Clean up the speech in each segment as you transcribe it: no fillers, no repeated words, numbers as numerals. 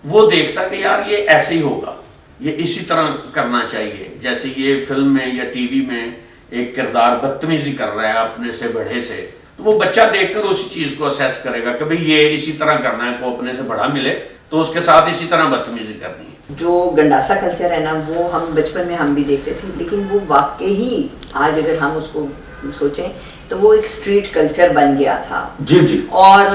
وہ دیکھتا کہ یار یہ ایسے ہی ہوگا, یہ اسی طرح کرنا چاہیے. جیسے یہ فلم میں یا ٹی وی میں ایک کردار بدتمیزی کر رہا ہے اپنے سے بڑے سے, تو وہ بچہ دیکھ کر اسی چیز کو اسیس کرے گا کہ بھئی یہ اسی طرح کرنا ہے, کو اپنے سے بڑا ملے تو اس کے ساتھ اسی طرح بدتمیزی کرنی ہے. جو گنڈاسا کلچر ہے نا, وہ ہم بچپن میں ہم بھی دیکھتے تھے, لیکن وہ واقعی آج اگر ہم اس کو سوچیں تو وہ ایک اسٹریٹ کلچر بن گیا تھا. جی جی. اور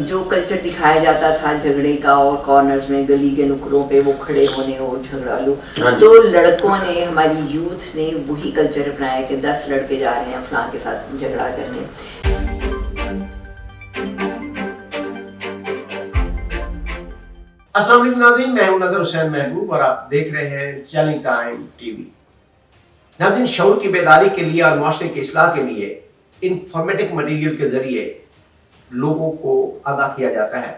جو کلچر دکھایا جاتا تھا جھگڑے کا, اور کارنرز میں گلی کے نکروں پہ وہ کھڑے ہونے اور جھگڑا لو, تو لڑکوں نے, ہماری یوتھ نے وہی کلچر اپنایا کہ 10 لڑکے جا رہے ہیں فلاں کے ساتھ جھگڑا کرنے. السلام علیکم ناظرین, میں ہوں نظر حسین محبوب اور آپ دیکھ رہے ہیں چیلنج ٹائم ٹی وی. ناظرین, شعور کی بیداری کے لیے اور معاشرے کی اصلاح کے لیے انفارمیٹک مٹیریل کے ذریعے لوگوں کو آگاہ کیا جاتا ہے,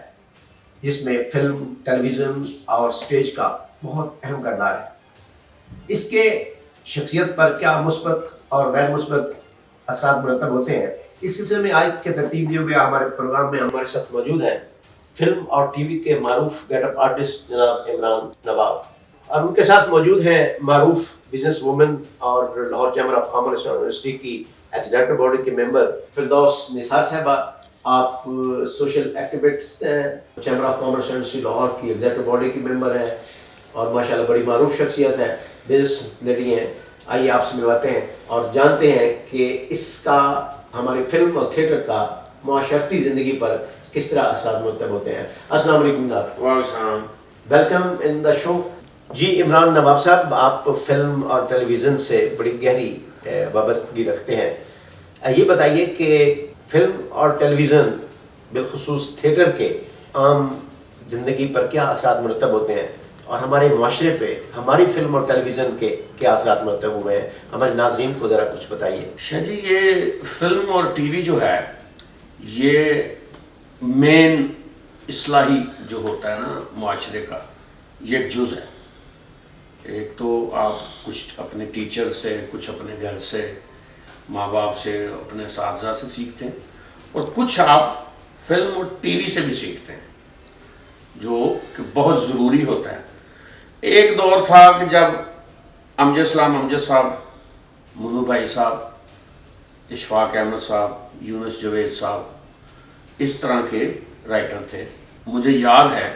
جس میں فلم, ٹیلی ویژن اور سٹیج کا بہت اہم کردار ہے. اس کے شخصیت پر کیا مثبت اور غیر مثبت اثرات مرتب ہوتے ہیں, اس سلسلے میں آج کے ترتیب دیے ہوئے ہمارے پروگرام میں ہمارے ساتھ موجود ہیں فلم اور ٹی وی کے معروف گیٹ اپ آرٹسٹ جناب عمران نواب, اور ان کے ساتھ موجود ہیں معروف بزنس وومن اور Lahore chamber of commerce university کی ایگزیکٹو باڈی کے ممبر فردوس نثار صاحبہ. آپ سوشل ایکٹیوسٹ ہیں, chamber of commerce university Lahore کی ایگزیکٹو باڈی کی ممبر ہیں اور ماشاءاللہ بڑی معروف شخصیت ہے, بزنس لیڈی ہیں. آئیے آپ سے ملواتے ہیں اور جانتے ہیں کہ اس کا ہماری فلم اور تھیٹر کا معاشرتی زندگی پر کس طرح اثرات مرتب ہوتے ہیں. السلام علیکم جناب. وعلیکم السلام. ویلکم ان دا شو. جی عمران نواب صاحب, آپ فلم اور ٹیلی ویژن سے بڑی گہری وابستگی رکھتے ہیں. یہ بتائیے کہ فلم اور ٹیلی ویژن بالخصوص تھیٹر کے عام زندگی پر کیا اثرات مرتب ہوتے ہیں, اور ہمارے معاشرے پہ ہماری فلم اور ٹیلی ویژن کے کیا اثرات مرتب ہوئے ہیں, ہمارے ناظرین کو ذرا کچھ بتائیے. شاہ جی, یہ فلم اور ٹی وی جو ہے یہ مین اصلاحی جو ہوتا ہے نا معاشرے کا, یہ ایک جز ہے. ایک تو آپ کچھ اپنے ٹیچر سے, کچھ اپنے گھر سے, ماں باپ سے, اپنے اساتذہ سے سیکھتے ہیں, اور کچھ آپ فلم اور ٹی وی سے بھی سیکھتے ہیں, جو کہ بہت ضروری ہوتا ہے. ایک دور تھا کہ جب امجد اسلام امجد صاحب, منو بھائی صاحب, اشفاق احمد صاحب, یونس جوید صاحب, اس طرح کے رائٹر تھے. مجھے یاد ہے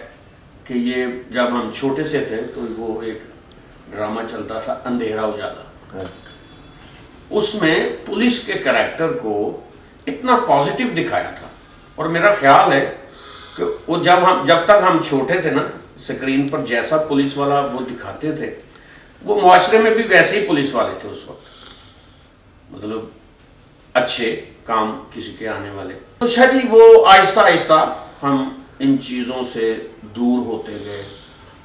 کہ یہ جب ہم چھوٹے سے تھے تو وہ ایک ڈرامہ چلتا تھا اندھیرا اجالا, اس میں پولیس کے کریکٹر کو اتنا پازیٹیو دکھایا تھا, اور میرا خیال ہے کہ وہ جب تک ہم چھوٹے تھے نا, اسکرین پر جیسا پولیس والا وہ دکھاتے تھے, وہ معاشرے میں بھی ویسے ہی پولیس والے تھے اس وقت, مطلب اچھے کام کسی کے آنے والے. تو شاید وہ آہستہ آہستہ ہم ان چیزوں سے دور ہوتے گئے,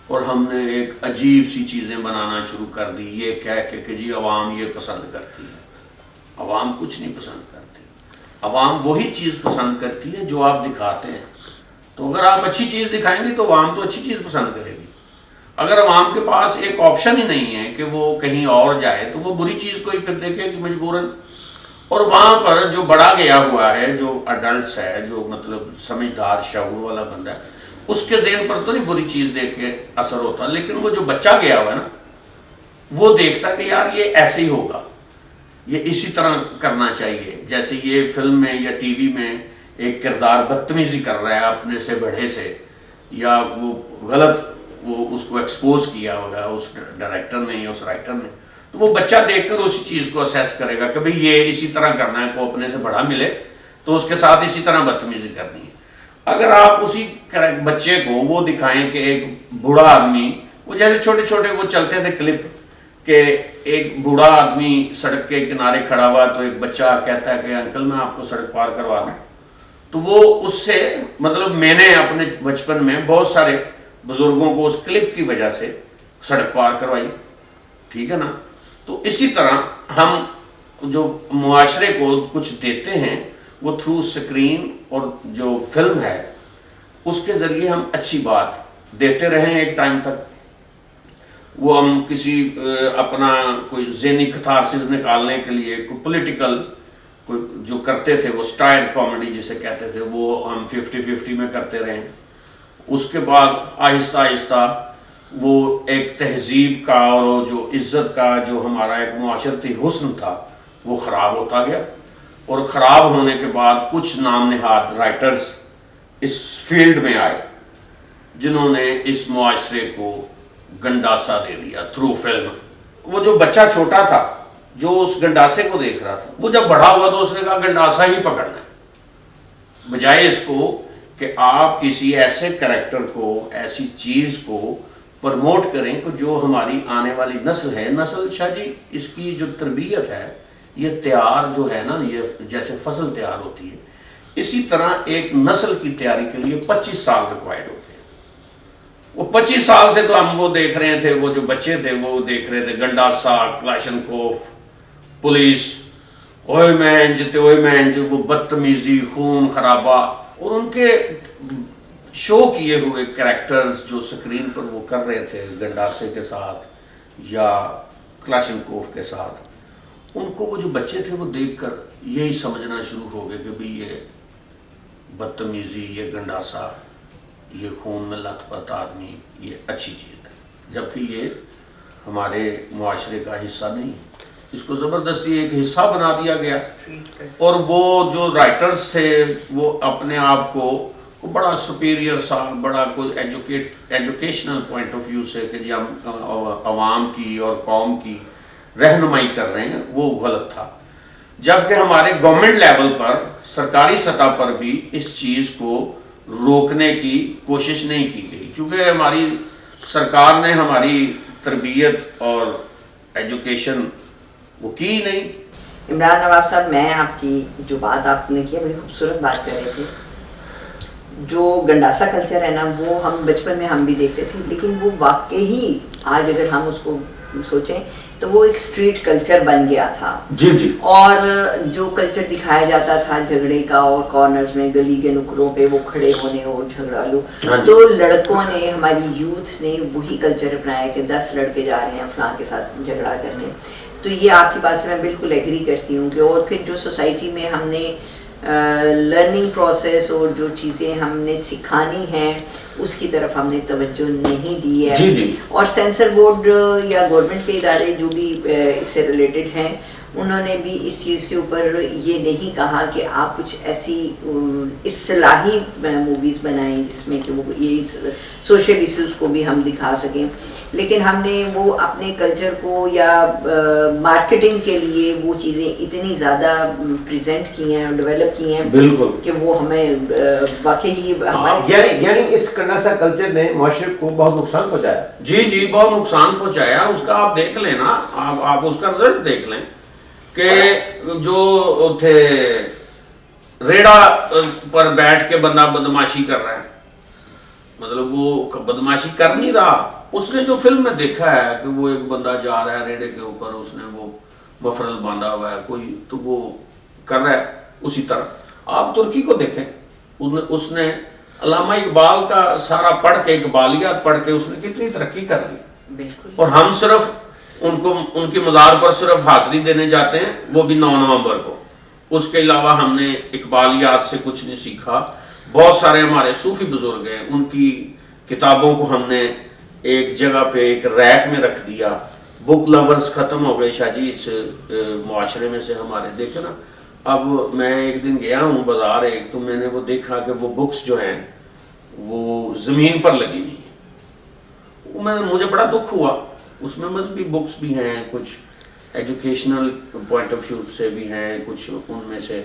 اور ہم نے ایک عجیب سی چیزیں بنانا شروع کر دی, یہ کہہ کہ جی عوام یہ پسند کرتی ہے. عوام کچھ نہیں پسند کرتی, عوام وہی چیز پسند کرتی ہے جو آپ دکھاتے ہیں. تو اگر آپ اچھی چیز دکھائیں گے تو عوام تو اچھی چیز پسند کرے گی. اگر عوام کے پاس ایک آپشن ہی نہیں ہے کہ وہ کہیں اور جائے, تو وہ بری چیز کو ہی پھر دیکھے کہ مجبوراً. اور وہاں پر جو بڑا گیا ہوا ہے, جو اڈلٹس ہے, جو مطلب سمجھدار شعور والا بندہ ہے, اس کے ذہن پر تو نہیں بری چیز دیکھ کے اثر ہوتا, لیکن وہ جو بچہ گیا ہوا ہے نا, وہ دیکھتا کہ یار یہ ایسے ہی ہوگا, یہ اسی طرح کرنا چاہیے. جیسے یہ فلم میں یا ٹی وی میں ایک کردار بدتمیزی کر رہا ہے اپنے سے بڑے سے, یا وہ غلط وہ اس کو ایکسپوز کیا ہوگا اس ڈائریکٹر نے یا اس رائٹر نے, تو وہ بچہ دیکھ کر اسی چیز کو اسیس کرے گا کہ بھئی یہ اسی طرح کرنا ہے, کو اپنے سے بڑا ملے تو اس کے ساتھ اسی طرح بدتمیزی کرنی ہے. اگر آپ اسی بچے کو وہ دکھائیں کہ ایک بوڑھا آدمی, وہ جیسے چھوٹے چھوٹے وہ چلتے تھے کلپ کہ ایک بوڑھا آدمی سڑک کے کنارے کھڑا ہوا, تو ایک بچہ کہتا ہے کہ انکل میں آپ کو سڑک پار کروا دوں, تو وہ اس سے مطلب میں نے اپنے بچپن میں بہت سارے بزرگوں کو اس کلپ کی وجہ سے سڑک پار کروائی, ٹھیک ہے نا. تو اسی طرح ہم جو معاشرے کو کچھ دیتے ہیں وہ تھرو سکرین اور جو فلم ہے اس کے ذریعے ہم اچھی بات دیتے رہیں ایک ٹائم تک. وہ ہم کسی اپنا کوئی ذہنی کتھارسس نکالنے کے لیے کوئی پولیٹیکل کوئی جو کرتے تھے, وہ سٹائر کامیڈی جسے کہتے تھے, وہ ہم 50-50 میں کرتے رہیں. اس کے بعد آہستہ آہستہ وہ ایک تہذیب کا اور وہ جو عزت کا جو ہمارا ایک معاشرتی حسن تھا وہ خراب ہوتا گیا، اور خراب ہونے کے بعد کچھ نام نہاد رائٹرز اس فیلڈ میں آئے جنہوں نے اس معاشرے کو گنڈاسا دے دیا تھرو فلم۔ وہ جو بچہ چھوٹا تھا جو اس گنڈاسے کو دیکھ رہا تھا، وہ جب بڑا ہوا تو اس نے کہا گنڈاسا ہی پکڑنا ہے، بجائے اس کو کہ آپ کسی ایسے کریکٹر کو، ایسی چیز کو پرموٹ کریں کہ جو ہماری آنے والی نسل ہے، نسل شاہ جی اس کی جو تربیت ہے یہ تیار جو ہے نا، یہ جیسے فصل تیار ہوتی ہے اسی طرح ایک نسل کی تیاری کے لیے 25 سال ریکوائرڈ ہوتے ہیں۔ وہ 25 سال سے تو ہم وہ دیکھ رہے تھے، وہ جو بچے تھے وہ دیکھ رہے تھے گنڈاسا، کلاشنکوف، پولیس، اوئے مین جو وہ بدتمیزی، خون خرابہ، اور ان کے شو کیے ہوئے کریکٹرز جو سکرین پر وہ کر رہے تھے گنڈاسے کے ساتھ یا کلاشنکوف کے ساتھ، ان کو وہ جو بچے تھے وہ دیکھ کر یہی سمجھنا شروع ہو گئے کہ بھی یہ بدتمیزی، یہ گنڈاسا، یہ خون میں لت پت آدمی یہ اچھی چیز ہے، جبکہ یہ ہمارے معاشرے کا حصہ نہیں ہے۔ اس کو زبردستی ایک حصہ بنا دیا گیا، اور وہ جو رائٹرز تھے وہ اپنے آپ کو بڑا سپیریئر سا، بڑا کوئی ایجوکیشنل پوائنٹ آف ویو سے کہ جی ہم عوام کی اور قوم کی رہنمائی کر رہے ہیں، وہ غلط تھا۔ جبکہ ہمارے گورنمنٹ لیول پر، سرکاری سطح پر بھی اس چیز کو روکنے کی کوشش نہیں کی گئی، چونکہ ہماری سرکار نے ہماری تربیت اور ایجوکیشن وہ کی نہیں۔ عمران نواب صاحب، میں آپ کی جو بات آپ نے کی بڑی خوبصورت بات کر رہے تھے۔ جو گنڈاسا کلچر ہے نا، وہ ہم بچپن میں ہم بھی دیکھتے تھے، لیکن وہ واقعی آج اگر ہم اس کو سوچیں تو وہ ایک اسٹریٹ کلچر بن گیا تھا۔ جی جی۔ اور جو کلچر دکھایا جاتا تھا جھگڑے کا، اور کارنرز میں گلی کے نکروں پہ وہ کھڑے ہونے اور جھگڑا لو، تو لڑکوں نے، ہماری یوتھ نے وہی کلچر اپنایا کہ 10 لڑکے جا رہے ہیں فلاں کے ساتھ جھگڑا کرنے۔ تو یہ آپ کی بات سے میں بالکل ایگری کرتی ہوں کہ اور پھر جو سوسائٹی میں ہم نے لرننگ پروسیس اور جو چیزیں ہم نے سکھانی ہیں اس کی طرف ہم نے توجہ نہیں دی ہے۔ جی جی۔ اور سینسر بورڈ یا گورنمنٹ کے ادارے جو بھی اس سے ریلیٹڈ ہیں، انہوں نے بھی اس چیز کے اوپر یہ نہیں کہا کہ آپ کچھ ایسی اصلاحی موویز بنائیں جس میں کہ وہ یہ سوشل ایشوز کو بھی ہم دکھا سکیں، لیکن ہم نے وہ اپنے کلچر کو یا مارکیٹنگ کے لیے وہ چیزیں اتنی زیادہ پریزنٹ کی ہیں اور ڈیولپ کی ہیں بالکل کہ وہ ہمیں واقعی یعنی اس گنڈاسا کلچر نے معاشرے کو بہت نقصان پہنچایا۔ جی جی، بہت نقصان پہنچایا۔ اس کا آپ دیکھ لیں نا، آپ اس کا رزلٹ دیکھ لیں کہ جو تھے ریڑا پر بیٹھ کے بندہ بدماشی کر رہا ہے، مطلب وہ بدماشی کر نہیں رہا، اس نے جو فلم میں دیکھا ہے کہ وہ ایک بندہ جا رہا ہے ریڑے کے اوپر، اس نے وہ مفرل باندھا ہوا ہے کوئی، تو وہ کر رہا ہے اسی طرح۔ آپ ترکی کو دیکھیں، اس نے علامہ اقبال کا سارا پڑھ کے، اقبالیات پڑھ کے اس نے کتنی ترقی کر لی، بالکل۔ اور ہم صرف ان کی مزار پر صرف حاضری دینے جاتے ہیں، وہ بھی 9 نومبر کو۔ اس کے علاوہ ہم نے اقبالیات سے کچھ نہیں سیکھا۔ بہت سارے ہمارے صوفی بزرگ ہیں، ان کی کتابوں کو ہم نے ایک جگہ پہ ایک ریک میں رکھ دیا۔ بک لورز ختم ہو گئے شاہ جی اس معاشرے میں سے ہمارے، دیکھیں نا۔ اب میں ایک دن گیا ہوں بازار ایک، تو میں نے وہ دیکھا کہ وہ بکس جو ہیں وہ زمین پر لگی ہوئی ہیں۔ مجھے بڑا دکھ ہوا۔ اس میں مذہبی بکس بھی ہیں، کچھ ایجوکیشنل پوائنٹ آف ویو سے بھی ہیں، کچھ ان میں سے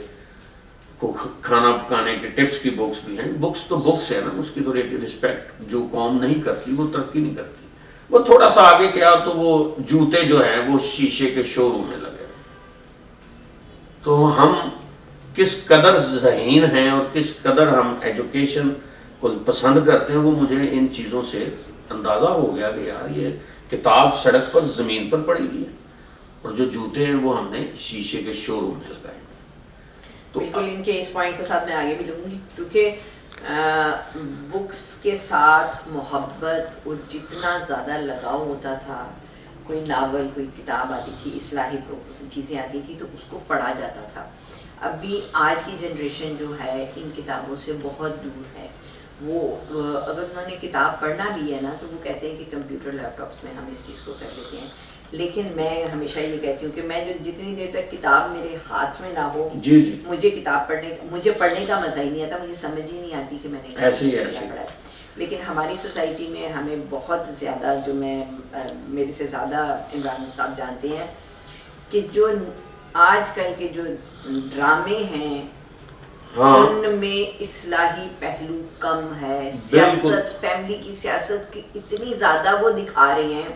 کھانا پکانے کے ٹپس کی بکس بھی ہیں۔ بکس تو بکس ہے نا، اس کی تو ایک رسپیکٹ جو قوم نہیں کرتی وہ ترقی نہیں کرتی۔ وہ تھوڑا سا آگے گیا تو وہ جوتے جو ہیں وہ شیشے کے شو روم میں لگے۔ تو ہم کس قدر ذہین ہیں اور کس قدر ہم ایجوکیشن کو پسند کرتے ہیں، وہ مجھے ان چیزوں سے اندازہ ہو گیا کہ یار یہ کتاب سڑک پر زمین پر پڑی ہوئی ہے، اور جو جوتے ہیں وہ ہم نے شیشے کے شو روم میں لگائے۔ تو بالکل، ان کے اس پوائنٹ کے ساتھ میں آگے بھی لوں گی، کیونکہ بکس کے ساتھ محبت اور جتنا زیادہ لگاؤ ہوتا تھا، کوئی ناول، کوئی کتاب آتی تھی، اصلاحی چیزیں آتی تھی تو اس کو پڑھا جاتا تھا۔ اب بھی آج کی جنریشن جو ہے ان کتابوں سے بہت دور ہے، وہ اگر انہوں نے کتاب پڑھنا بھی ہے نا تو وہ کہتے ہیں کہ کمپیوٹر لیپ ٹاپس میں ہم اس چیز کو کر لیتے ہیں. لیکن میں ہمیشہ یہ کہتی ہوں کہ میں جو جتنی دیر تک کتاب میرے ہاتھ میں نہ ہو, مجھے کتاب مجھے پڑھنے کا مزہ ہی نہیں آتا, مجھے سمجھ ہی نہیں آتی کہ میں نے کیا پڑھا ہے. لیکن ہماری سوسائٹی میں ہمیں بہت زیادہ, جو میں میرے سے زیادہ عمران صاحب جانتے ہیں, کہ جو آج کل کے جو ڈرامے ہیں ان میں اصلاحی پہلو کم ہے. سیاست, فیملی کی سیاست کی اتنی زیادہ وہ دکھا رہے ہیں,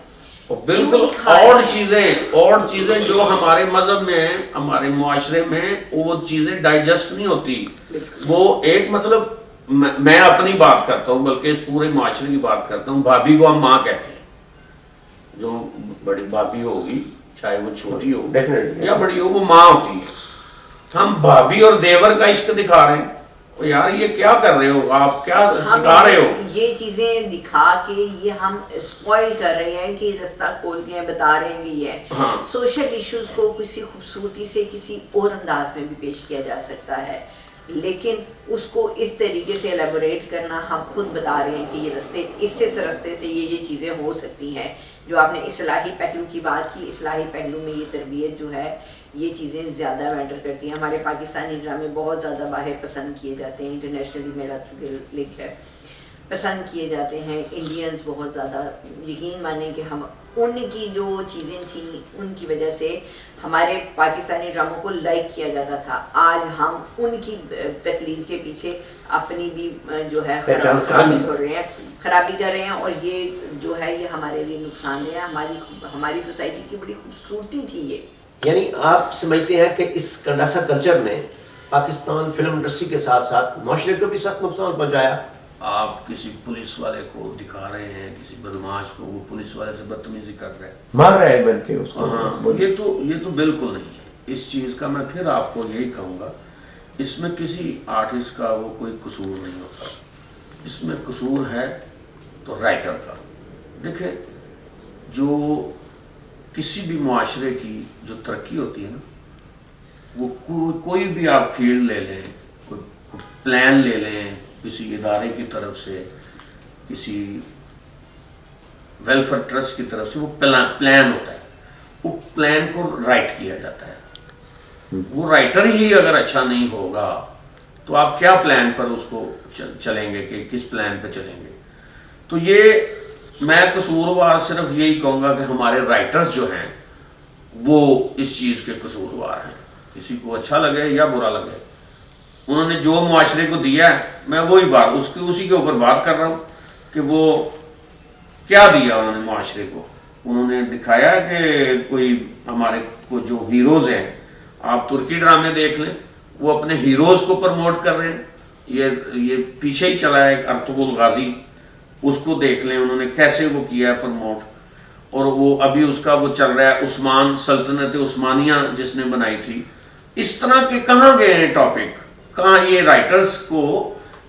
بالکل اور چیزیں جو ہمارے مذہب میں, ہمارے معاشرے میں وہ چیزیں ڈائجسٹ نہیں ہوتی. وہ ایک مطلب میں اپنی بات کرتا ہوں, بلکہ اس پورے معاشرے کی بات کرتا ہوں. بھابھی کو ہم ماں کہتے ہیں, جو بڑی بھابھی ہوگی چاہے وہ چھوٹی ہو یا بڑی ہو, وہ ماں ہوتی ہے. ہم بھابھی اور دیور کا عشق دکھا رہے ہیں. یار یہ کیا کر رہے ہو آپ, کیا سکھا رہے ہو؟ یہ چیزیں دکھا کے یہ ہم اسپوائل کر رہے ہیں کہ رستہ کھول کے بتا رہے ہیں کہ یہ سوشل ایشوز کو کسی خوبصورتی سے کسی اور انداز میں بھی پیش کیا جا سکتا ہے, لیکن اس کو اس طریقے سے ایلیبوریٹ کرنا, ہم خود بتا رہے ہیں کہ یہ رستے, اس رستے سے یہ چیزیں ہو سکتی ہیں. جو آپ نے اصلاحی پہلو کی بات کی, اصلاحی پہلو میں یہ تربیت جو ہے یہ چیزیں زیادہ میٹر کرتی ہیں. ہمارے پاکستانی ڈرامے بہت زیادہ باہر پسند کیے جاتے ہیں, انٹرنیشنلی میرا لنک ہے, پسند کیے جاتے ہیں. انڈینز بہت زیادہ, یقین مانیں کہ ہم ان کی جو چیزیں تھیں ان کی وجہ سے ہمارے پاکستانی ڈراموں کو لائک کیا جاتا تھا. آج ہم ان کی تقلید کے پیچھے اپنی بھی جو ہے خرابی کر رہے ہیں, اور یہ جو ہے یہ ہمارے لیے نقصان دہ ہے. ہماری سوسائٹی کی بڑی خوبصورتی تھی یہ. یعنی آپ سمجھتے ہیں کہ اس کنڈاسا کلچر نے پاکستان فلم انڈسٹری کے ساتھ ساتھ معاشرے کو بھی سخت نقصان پہنچایا؟ آپ کسی پولیس والے کو دکھا رہے ہیں, کسی بدماش کو, وہ پولیس والے سے بدتمیزی کر رہے ہیں, مار رہے ہیں بلکہ اس کو. ہاں, یہ تو بالکل نہیں ہے. اس چیز کا میں پھر آپ کو یہی کہوں گا, اس میں کسی آرٹسٹ کا وہ کوئی قصور نہیں ہوتا. اس میں قصور ہے تو رائٹر کا. دیکھیں, جو کسی بھی معاشرے کی جو ترقی ہوتی ہے نا, وہ کوئی بھی آپ فیلڈ لے لیں, کوئی پلان لے لیں کسی ادارے کی طرف سے, کسی ویلفیئر ٹرسٹ کی طرف سے, وہ پلان ہوتا ہے. وہ پلان کو رائٹ کیا جاتا ہے. وہ رائٹر ہی اگر اچھا نہیں ہوگا تو آپ کیا پلان پر اس کو چلیں گے, کہ کس پلان پہ چلیں گے. تو یہ میں قصوروار صرف یہی کہوں گا کہ ہمارے رائٹرز جو ہیں وہ اس چیز کے قصوروار ہیں. کسی کو اچھا لگے یا برا لگے, انہوں نے جو معاشرے کو دیا ہے, میں وہی بات اسی کے اوپر بات کر رہا ہوں کہ وہ کیا دیا انہوں نے معاشرے کو. انہوں نے دکھایا کہ کوئی ہمارے کو جو ہیروز ہیں, آپ ترکی ڈرامے دیکھ لیں, وہ اپنے ہیروز کو پرموٹ کر رہے ہیں. یہ پیچھے ہی چلا ہے ارطغرل غازی, اس کو دیکھ لیں انہوں نے کیسے وہ کیا ہے پرموٹ. اور وہ ابھی اس کا وہ چل رہا ہے عثمان, سلطنت عثمانیہ جس نے بنائی تھی. اس طرح کے کہاں گئے ہیں ٹاپک, کہاں یہ رائٹرز کو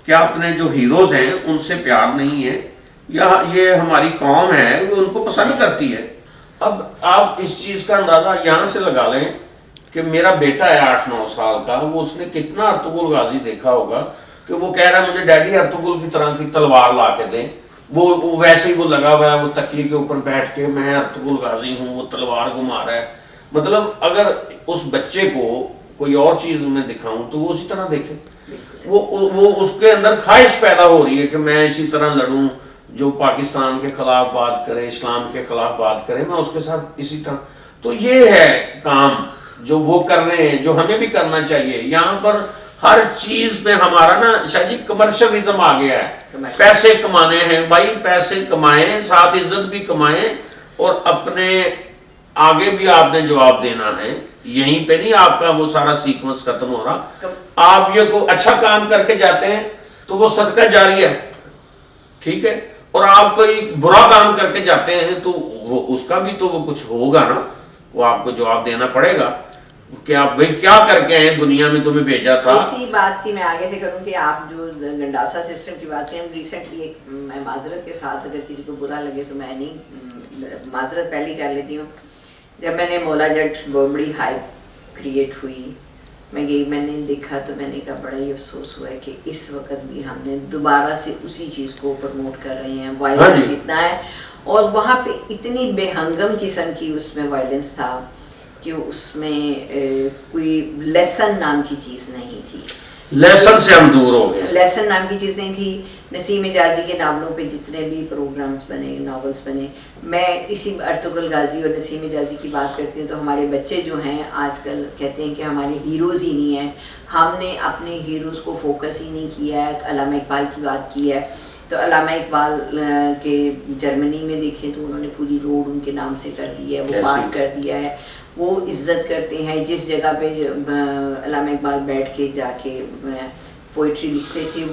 کیا اپنے جو ہیروز ہیں ان سے پیار نہیں ہے, یا یہ ہماری قوم ہے وہ ان کو پسند کرتی ہے. اب آپ اس چیز کا اندازہ یہاں سے لگا لیں کہ میرا بیٹا ہے 8-9 سال کا, وہ اس نے کتنا ارطغرل غازی دیکھا ہوگا کہ وہ کہہ رہا ہے مجھے ڈیڈی ارطغرل کی طرح کی تلوار لا کے دیں. وہ ویسے ہی وہ لگا ہوا ہے, وہ تکیے کے اوپر بیٹھ کے میں ارطغرل غازی ہوں, وہ تلوار گھما رہا ہے. مطلب اگر اس بچے کو کوئی اور چیز میں دکھاؤں تو وہ اسی طرح دیکھے. وہ اس کے اندر خواہش پیدا ہو رہی ہے کہ میں اسی طرح لڑوں, جو پاکستان کے خلاف بات کرے, اسلام کے خلاف بات کرے, میں اس کے ساتھ اسی طرح. تو یہ ہے کام جو وہ کر رہے ہیں, جو ہمیں بھی کرنا چاہیے. یہاں پر ہر چیز میں ہمارا نا شاید کمرشلزم آ گیا ہے. پیسے کمانے ہیں بھائی, پیسے کمائیں, ساتھ عزت بھی کمائیں, اور اپنے آگے بھی آپ نے جواب دینا ہے. یہیں پہ نہیں آپ کا وہ سارا سیکوینس ختم ہو رہا. آپ یہ کو اچھا کام کر کے جاتے ہیں تو وہ صدقہ جاری ہے, ٹھیک ہے, اور آپ کوئی برا کام کر کے جاتے ہیں تو وہ اس کا بھی تو وہ کچھ ہوگا نا, وہ آپ کو جواب دینا پڑے گا کہ آپ بھائی کیا کر کے آئے, دنیا میں تمہیں بھیجا تھا. اسی بات کی میں آگے سے کروں کہ آپ جو گنڈاسا سسٹم کی بات کریں, ریسنٹلی ایک میں معذرت کے ساتھ, اگر کسی کو برا لگے تو میں نہیں, معذرت پہلی کر لیتی ہوں. جب میں نے مولا جٹ بڑی ہائپ کریٹ ہوئی میں گئی, میں نے دیکھا تو میں نے کہا بڑا ہی افسوس ہوا ہے کہ اس وقت بھی ہم نے دوبارہ سے اسی چیز کو پروموٹ کر رہے ہیں. وائلنس اتنا ہے اور وہاں پہ اتنی بے ہنگم قسم کی اس میں وائلنس تھا کہ اس میں کوئی لیسن نام کی چیز نہیں تھی. لیسن سے ہم دور ہو گئے. لیسن نام کی چیز نہیں تھی. نسیم حجازی کے ناولوں پہ جتنے بھی پروگرامز بنے, ناولز بنے, میں اسی ارطغرل غازی اور نسیم حجازی کی بات کرتی ہوں تو ہمارے بچے جو ہیں آج کل کہتے ہیں کہ ہمارے ہیروز ہی نہیں ہیں. ہم نے اپنے ہیروز کو فوکس ہی نہیں کیا ہے. علامہ اقبال کی بات کی ہے تو علامہ اقبال کے جرمنی میں دیکھیں تو انہوں نے پوری روڈ ان کے نام سے کر دی ہے, وہ پارک کر دیا ہے. وہ عزت کرتے ہیں جس جگہ پہ علامہ اقبال بیٹھ کے جا کے پوئٹری لکھتے تھے,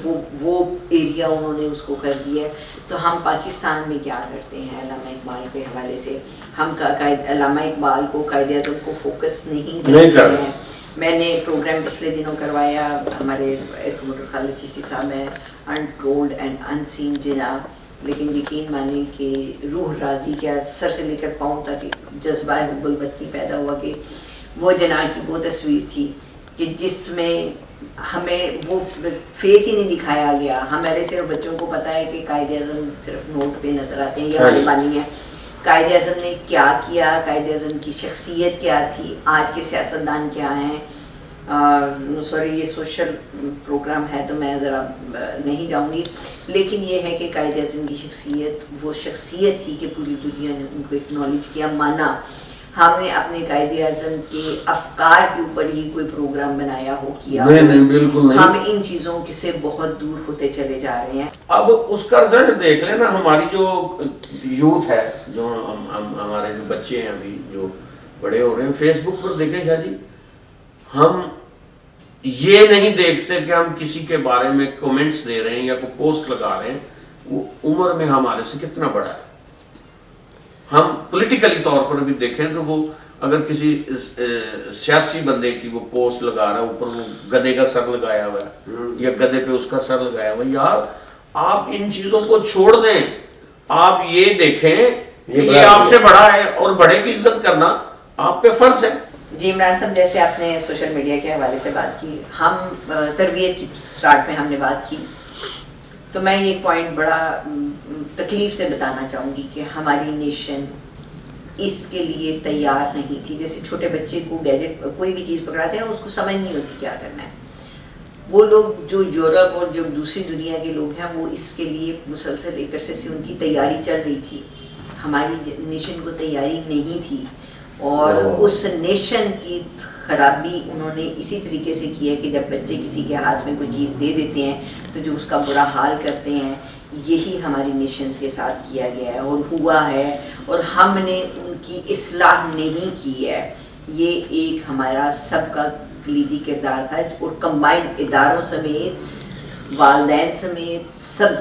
وہ ایریا انہوں نے اس کو کر دیا ہے. تو ہم پاکستان میں کیا کرتے ہیں علامہ اقبال کے حوالے سے, ہم علامہ اقبال کو قائد اعظم کو فوکس نہیں کرتے ہیں. میں نے پروگرام پچھلے دنوں کروایا, ہمارے ایڈوکیٹ خالد چشتی صاحب ہیں, انٹولڈ اینڈ انسین جناح, لیکن یقین مانیں کہ روح راضی کیا سر سے لے کر پاؤں تک جذبہ حب الوطنی پیدا ہوا کہ وہ جناح کی وہ تصویر تھی کہ جس میں ہمیں وہ فیس ہی نہیں دکھایا گیا. ہمارے صرف بچوں کو پتہ ہے کہ قائد اعظم صرف نوٹ پہ نظر آتے ہیں, یہ ہماری بانی ہے. قائد اعظم نے کیا کیا, قائد اعظم کی شخصیت کیا تھی, آج کے سیاستدان کیا ہیں. سوری یہ سوشل پروگرام ہے تو میں ذرا نہیں جاؤں گی, لیکن یہ ہے کہ قائد اعظم کی شخصیت وہ شخصیت تھی کہ پوری دنیا نے ان کو اکنالج کیا, مانا. ہم نے اپنے قائد اعظم کے افکار کے اوپر ہی کوئی پروگرام بنایا ہو کیا, نہیں بالکل نہیں. ہم ان چیزوں سے بہت دور ہوتے چلے جا رہے ہیں. اب اس کا رزلٹ دیکھ لیں نا, ہماری جو یوتھ ہے, جو ہمارے جو بچے ہیں ابھی جو بڑے ہو رہے ہیں, فیس بک پر دیکھیں شاہ جی, ہم یہ نہیں دیکھتے کہ ہم کسی کے بارے میں کومنٹس دے رہے ہیں یا کوئی پوسٹ لگا رہے ہیں وہ عمر میں ہمارے سے کتنا بڑا ہے. ہم پولیٹیکلی طور پر بھی دیکھیں تو وہ اگر کسی سیاسی بندے کی وہ پوسٹ لگا رہا ہے, اوپر وہ گدھے کا سر لگایا ہوا ہے یا گدھے پہ اس کا سر لگایا ہوا ہے, یار آپ ان چیزوں کو چھوڑ دیں. آپ یہ دیکھیں کہ یہ آپ سے بڑا ہے اور بڑے کی عزت کرنا آپ پہ فرض ہے. جی عمران صاحب, جیسے آپ نے سوشل میڈیا کے حوالے سے بات کی, ہم تربیت کی سٹارٹ میں ہم نے بات کی, تو میں یہ پوائنٹ بڑا تکلیف سے بتانا چاہوں گی کہ ہماری نیشن اس کے لیے تیار نہیں تھی. جیسے چھوٹے بچے کو گیجٹ کوئی بھی چیز پکڑاتے ہیں اس کو سمجھ نہیں ہوتی کیا کرنا ہے. وہ لوگ جو یورپ اور جو دوسری دنیا کے لوگ ہیں وہ اس کے لیے مسلسل ایک عرصے سے ان کی تیاری چل رہی تھی. ہماری نیشن کو تیاری نہیں تھی اور اس نیشن کی خرابی انہوں نے اسی طریقے سے کی ہے کہ جب بچے کسی کے ہاتھ میں کوئی چیز دے دیتے ہیں تو جو اس کا برا حال کرتے ہیں, یہی ہماری نیشنز کے ساتھ کیا گیا ہے اور ہوا ہے, اور ہم نے ان کی اصلاح نہیں کی ہے. یہ ایک ہمارا سب کا کلیدی کردار تھا اور کمبائنڈ اداروں سمیت والدین سمیت سب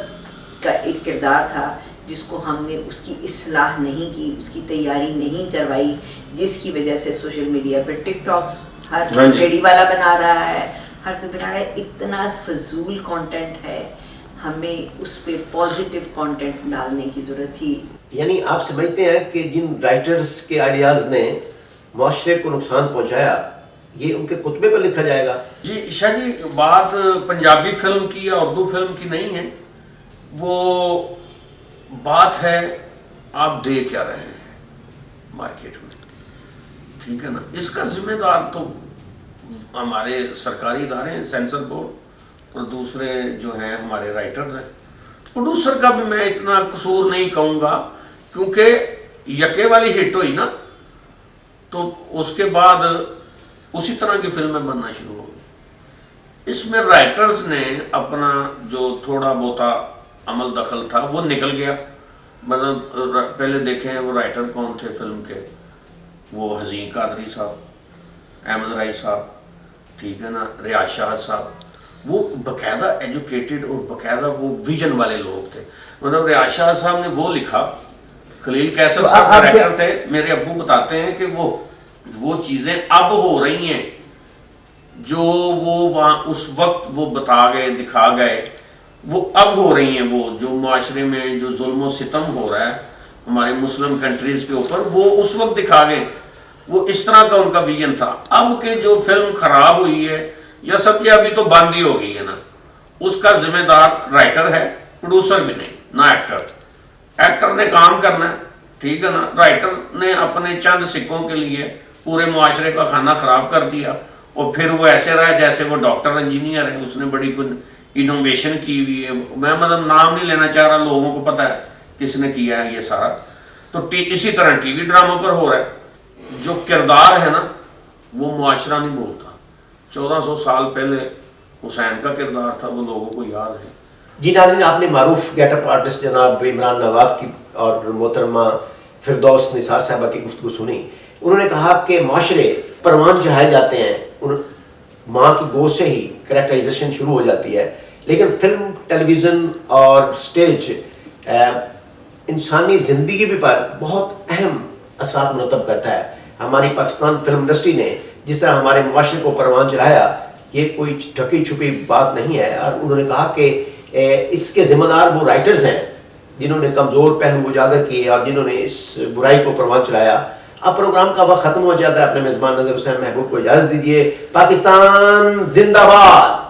کا ایک کردار تھا جس کو ہم نے اس کی اصلاح نہیں کی, اس کی تیاری نہیں کروائی, جس کی وجہ سے سوشل میڈیا پہ ٹک ٹاکس ہر ریڈی والا بنا رہا ہے, ہر کوئی بنا رہا ہے. اتنا فضول کانٹینٹ ہے, ہمیں اس پہ پازیٹیو کانٹینٹ ڈالنے کی ضرورت تھی. یعنی آپ سمجھتے ہیں کہ جن رائٹرز کے آئیڈیاز نے معاشرے کو نقصان پہنچایا یہ ان کے کتبے پر لکھا جائے گا؟ جی شاہ جی, بات پنجابی فلم کی یا اردو فلم کی نہیں ہے, وہ بات ہے آپ دے کیا رہے ہیں مارکیٹ میں, ٹھیک ہے نا. اس کا ذمہ دار تو ہمارے سرکاری ادارے ہیں, سینسر بورڈ, اور دوسرے جو ہیں ہمارے رائٹرز ہیں. پروڈیوسر کا بھی میں اتنا قصور نہیں کہوں گا کیونکہ یکے والی ہٹ ہوئی نا تو اس کے بعد اسی طرح کی فلمیں بننا شروع ہو گئی. اس میں رائٹرز نے اپنا جو تھوڑا بہتا عمل دخل تھا وہ نکل گیا. مطلب پہلے دیکھیں وہ رائٹر کون تھے فلم کے, وہ حزین قادری صاحب, احمد رائی صاحب, ٹھیک ہے نا, ریاض شاہ صاحب, وہ باقاعدہ ایجوکیٹڈ اور باقاعدہ وہ ویژن والے لوگ تھے. مطلب ریاض شاہ صاحب نے وہ لکھا, خلیل کیسر صاحب ڈائریکٹر تھے, میرے ابو بتاتے ہیں کہ وہ چیزیں اب ہو رہی ہیں جو وہ وہاں اس وقت وہ بتا گئے دکھا گئے, وہ اب ہو رہی ہیں. وہ جو معاشرے میں جو ظلم و ستم ہو رہا ہے ہمارے مسلم کنٹریز کے اوپر, وہ اس وقت دکھا گئے. وہ اس طرح کا ان کا ویژن تھا. اب کہ جو فلم خراب ہوئی ہے یا سب یہ ابھی تو بند ہی ہو گئی ہے نا, اس کا ذمہ دار رائٹر ہے, پروڈیوسر بھی نہیں, نہ ایکٹر. ایکٹر نے کام کرنا ہے, ٹھیک ہے نا, رائٹر نے اپنے چند سکوں کے لیے پورے معاشرے کا کھانا خراب کر دیا, اور پھر وہ ایسے رہا جیسے وہ ڈاکٹر انجینئر ہے, اس نے بڑی کوئی انوویشن کی ہوئی ہے. میں مطلب نام نہیں لینا چاہ رہا, لوگوں کو پتہ ہے کس نے کیا ہے یہ سارا. تو اسی طرح ٹی وی ڈراموں پر ہو رہا ہے. جو کردار ہے نا وہ معاشرہ نہیں بولتا. 1400 سال پہلے حسین کا کردار تھا, وہ لوگوں کو یاد ہے. جی ناظرین, آپ نے معروف گیٹ اپ آرٹسٹ جناب عمران نواب کی اور محترمہ فردوس نثار صاحبہ کی گفتگو سنی. انہوں نے کہا کہ معاشرے پروان چڑھائے جاتے ہیں, ماں کی گود سے ہی کریکٹرائزیشن شروع ہو جاتی ہے, لیکن فلم, ٹیلی ویژن اور سٹیج انسانی زندگی بھی پر بہت اہم اثرات مرتب کرتا ہے. ہماری پاکستان فلم انڈسٹری نے جس طرح ہمارے معاشرے کو پروان چڑھایا, یہ کوئی ڈھکی چھپی بات نہیں ہے. اور انہوں نے کہا کہ اس کے ذمہ دار وہ رائٹرز ہیں جنہوں نے کمزور پہلو اجاگر کیے اور جنہوں نے اس برائی کو پروان چڑھایا. اب پروگرام کا وقت ختم ہو جاتا ہے. اپنے میزبان نظر حسین محبوب کو اجازت دیجیے. پاکستان زندہ باد.